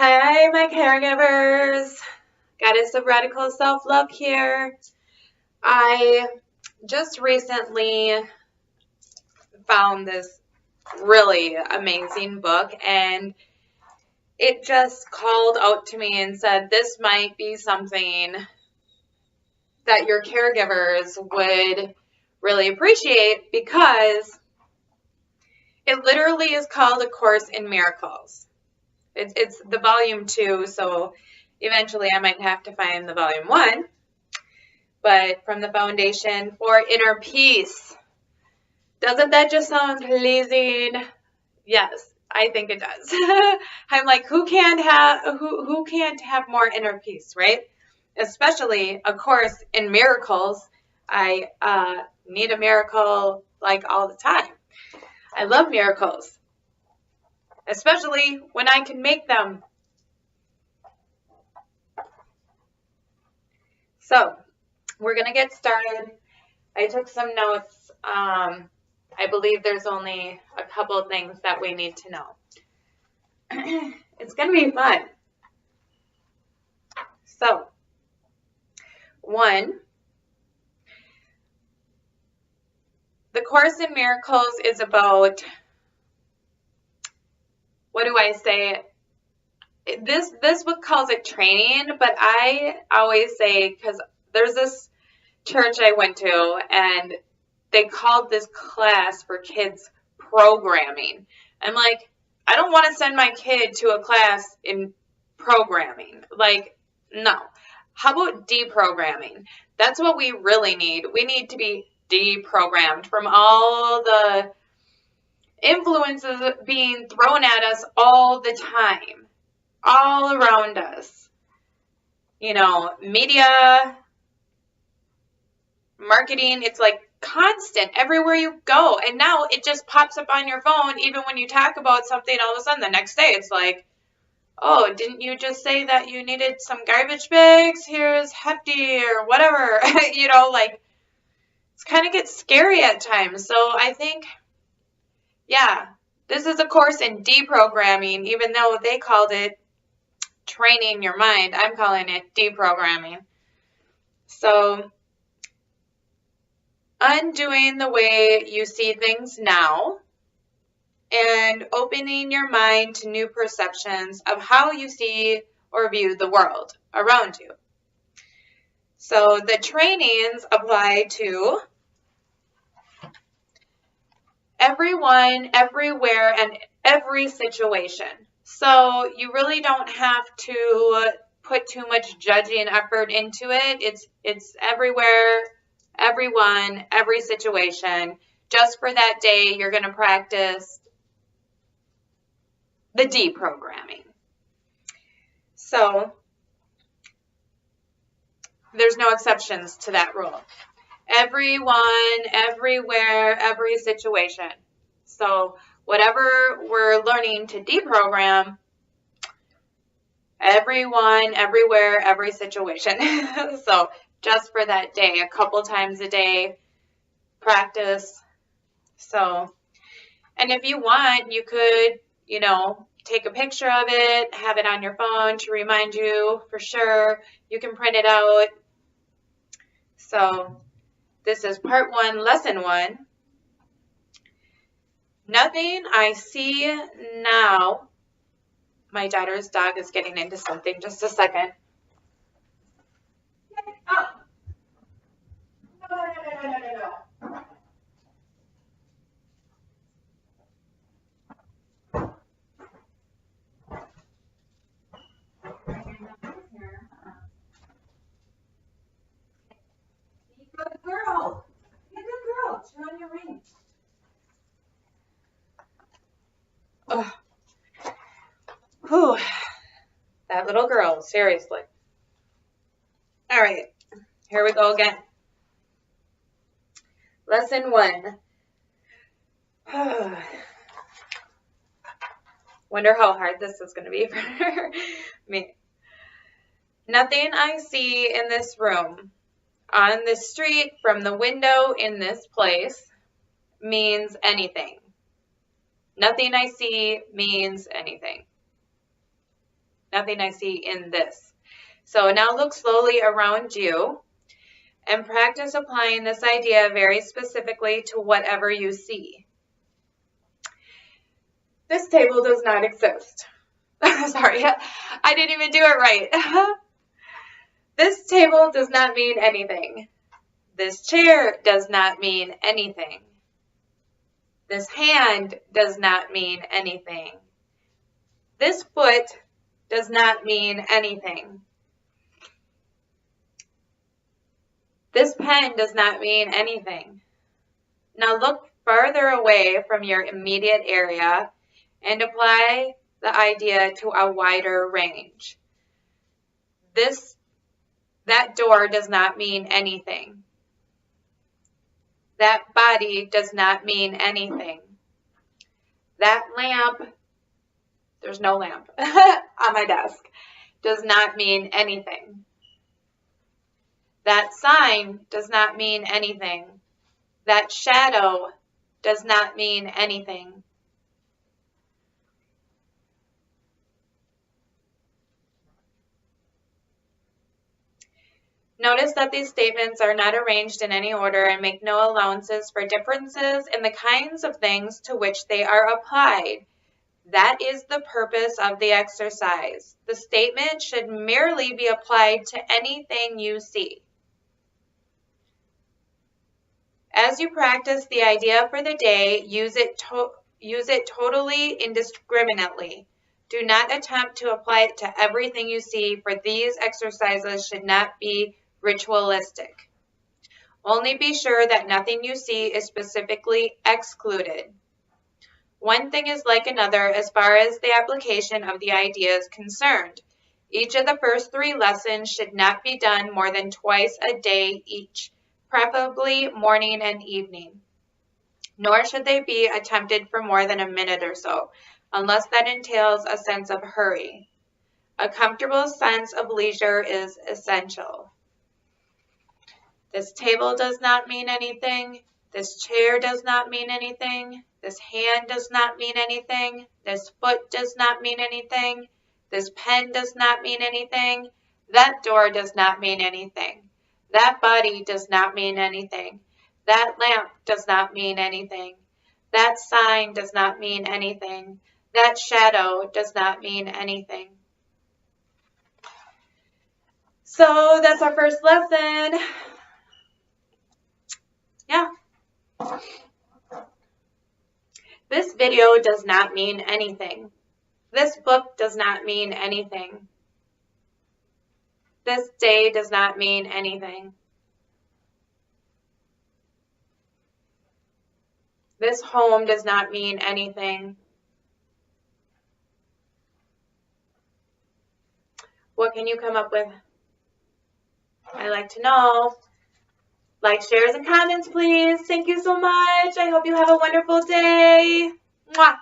Hi, my caregivers. Goddess of Radical Self-Love here. I just recently found this really amazing book, and it just called out to me and said, this might be something that your caregivers would really appreciate, because it literally is called A Course in Miracles. It's the volume 2, so eventually I might have to find the volume 1. But from the Foundation for Inner Peace. Doesn't that just sound pleasing? Yes, I think it does. I'm like, who can't have more inner peace, right? Especially, of course, in miracles. I need a miracle like all the time. I love miracles, especially when I can make them. So, we're going to get started. I took some notes. I believe there's only a couple of things that we need to know. It's going to be fun. So, 1, the Course in Miracles is about, what do I say? This book calls it training, but I always say, because there's this church I went to, and they called this class for kids programming. I'm like, I don't want to send my kid to a class in programming. Like, no. How about deprogramming? That's what we really need. We need to be deprogrammed from all the influences being thrown at us all the time, all around us. You know, media, marketing, it's like constant everywhere you go. And now it just pops up on your phone. Even when you talk about something, all of a sudden the next day it's like, oh, didn't you just say that you needed some garbage bags? Here's Hefty or whatever. You know, like, it's kind of gets scary at times. So I think, yeah, this is a course in deprogramming. Even though they called it training your mind, I'm calling it deprogramming. So, undoing the way you see things now and opening your mind to new perceptions of how you see or view the world around you. So the trainings apply to everyone, everywhere, and every situation. So you really don't have to put too much judging effort into it. It's everywhere, everyone, every situation. Just for that day, you're going to practice the deprogramming. So there's no exceptions to that rule. Everyone, everywhere, every situation. So whatever we're learning to deprogram, everyone, everywhere, every situation. So just for that day, a couple times a day, practice. So, and if you want, you could, you know, take a picture of it, have it on your phone to remind you for sure. You can print it out. So this is part 1, lesson 1. Nothing I see now. My daughter's dog is getting into something. Just a second. Oh. No. Good girl. Be a good girl. Turn on your ring. Oh. Whew. That little girl, seriously. All right, here we go again. Lesson 1. Wonder how hard this is going to be for me. Nothing I see in this room, on the street, from the window, in this place, means anything. Nothing I see means anything. Nothing I see in this. So now look slowly around you and practice applying this idea very specifically to whatever you see. This table does not exist. Sorry, I didn't even do it right. This table does not mean anything. This chair does not mean anything. This hand does not mean anything. This foot does not mean anything. This pen does not mean anything. Now look farther away from your immediate area and apply the idea to a wider range. That door does not mean anything. That body does not mean anything. That lamp, there's no lamp on my desk, does not mean anything. That sign does not mean anything. That shadow does not mean anything. Notice that these statements are not arranged in any order and make no allowances for differences in the kinds of things to which they are applied. That is the purpose of the exercise. The statement should merely be applied to anything you see. As you practice the idea for the day, use it totally indiscriminately. Do not attempt to apply it to everything you see, for these exercises should not be ritualistic. Only be sure that nothing you see is specifically excluded. One thing is like another as far as the application of the idea is concerned. Each of the first 3 lessons should not be done more than twice a day each, preferably morning and evening. Nor should they be attempted for more than a minute or so, unless that entails a sense of hurry. A comfortable sense of leisure is essential. This table does not mean anything. This chair does not mean anything. This hand does not mean anything. This foot does not mean anything. This pen does not mean anything. That door does not mean anything. That body does not mean anything. That lamp does not mean anything. That sign does not mean anything. That shadow does not mean anything. So that's our first lesson. Yeah. This video does not mean anything. This book does not mean anything. This day does not mean anything. This home does not mean anything. What can you come up with? I'd like to know. Like, shares, and comments, please. Thank you so much. I hope you have a wonderful day. Mwah.